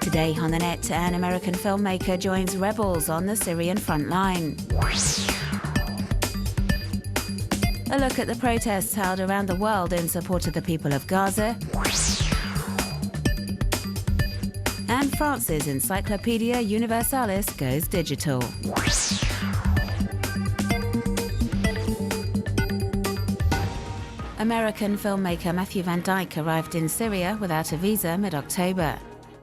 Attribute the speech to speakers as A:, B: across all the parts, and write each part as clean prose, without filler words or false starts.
A: Today on the net, an American filmmaker joins rebels on the Syrian front line. A look at the protests held around the world in support of the people of Gaza. And France's Encyclopedia Universalis goes digital. American filmmaker Matthew Van Dyke arrived in Syria without a visa mid-October.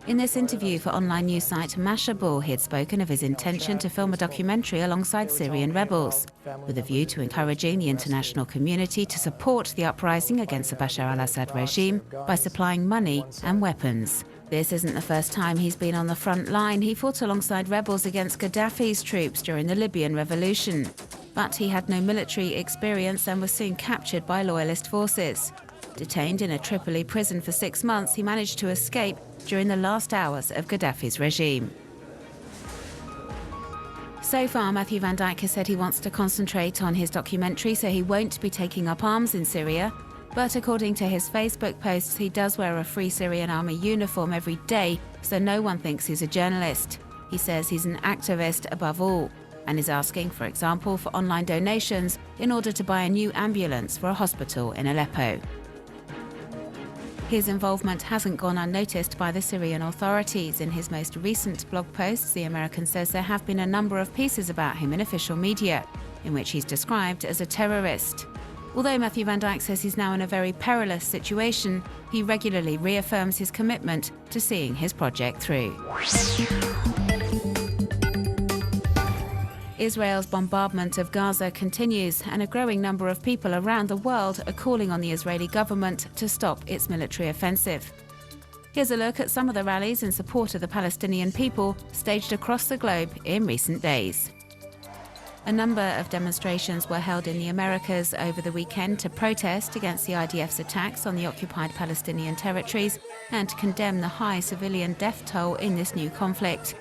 A: In this interview for online news site Mashable, he had spoken of his intention to film a documentary alongside Syrian rebels, with a view to encouraging the international community to support the uprising against the Bashar al-Assad regime by supplying money and weapons. This isn't the first time he's been on the front line. He fought alongside rebels against Gaddafi's troops during the Libyan revolution. But he had no military experience and was soon captured by loyalist forces. Detained in a Tripoli prison for 6 months, he managed to escape during the last hours of Gaddafi's regime. So far, Matthew Van Dyke has said he wants to concentrate on his documentary, so he won't be taking up arms in Syria. But according to his Facebook posts, he does wear a Free Syrian Army uniform every day, so no one thinks he's a journalist. He says he's an activist above all, and is asking, for example, for online donations in order to buy a new ambulance for a hospital in Aleppo. His involvement hasn't gone unnoticed by the Syrian authorities. In his most recent blog posts, the American says there have been a number of pieces about him in official media, in which he's described as a terrorist. Although Matthew Van Dyke says he's now in a very perilous situation, he regularly reaffirms his commitment to seeing his project through. Israel's bombardment of Gaza continues, and a growing number of people around the world are calling on the Israeli government to stop its military offensive. Here's a look at some of the rallies in support of the Palestinian people staged across the globe in recent days. A number of demonstrations were held in the Americas over the weekend to protest against the IDF's attacks on the occupied Palestinian territories and to condemn the high civilian death toll in this new conflict.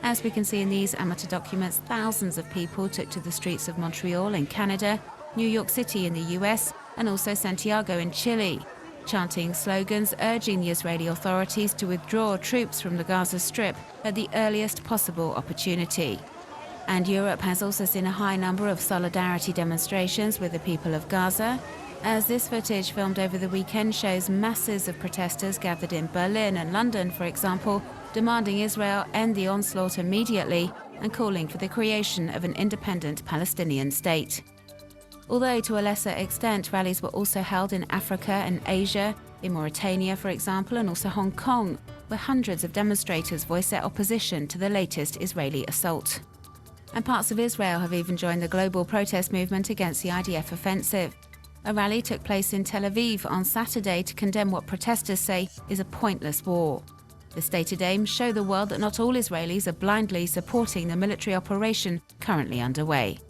A: As we can see in these amateur documents, thousands of people took to the streets of Montreal in Canada, New York City in the US, and also Santiago in Chile, chanting slogans urging the Israeli authorities to withdraw troops from the Gaza Strip at the earliest possible opportunity. And Europe has also seen a high number of solidarity demonstrations with the people of Gaza, as this footage filmed over the weekend shows masses of protesters gathered in Berlin and London, for example, demanding Israel end the onslaught immediately and calling for the creation of an independent Palestinian state. Although to a lesser extent, rallies were also held in Africa and Asia, in Mauritania, for example, and also Hong Kong, where hundreds of demonstrators voiced their opposition to the latest Israeli assault. And parts of Israel have even joined the global protest movement against the IDF offensive. A rally took place in Tel Aviv on Saturday to condemn what protesters say is a pointless war. The stated aims show the world that not all Israelis are blindly supporting the military operation currently underway.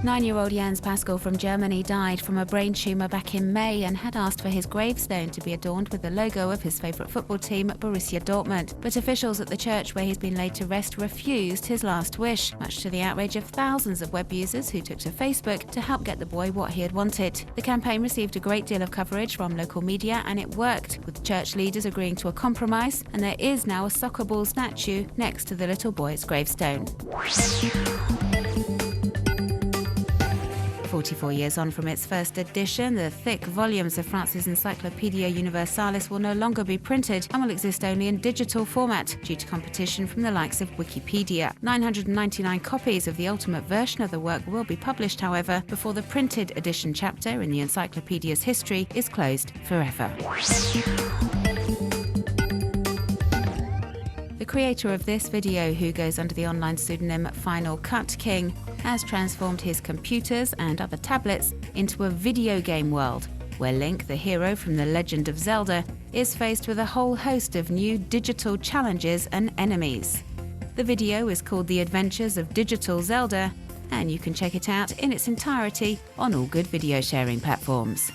A: 9-year-old Jens Pascal from Germany died from a brain tumour back in May and had asked for his gravestone to be adorned with the logo of his favourite football team, Borussia Dortmund. But officials at the church where he's been laid to rest refused his last wish, much to the outrage of thousands of web users who took to Facebook to help get the boy what he had wanted. The campaign received a great deal of coverage from local media, and it worked, with church leaders agreeing to a compromise, and there is now a soccer ball statue next to the little boy's gravestone. 44 years on from its first edition, the thick volumes of France's Encyclopedia Universalis will no longer be printed and will exist only in digital format due to competition from the likes of Wikipedia. 999 copies of the ultimate version of the work will be published, however, before the printed edition chapter in the encyclopedia's history is closed forever. The creator of this video, who goes under the online pseudonym Final Cut King, has transformed his computers and other tablets into a video game world, where Link, the hero from The Legend of Zelda, is faced with a whole host of new digital challenges and enemies. The video is called The Adventures of Digital Zelda, and you can check it out in its entirety on all good video sharing platforms.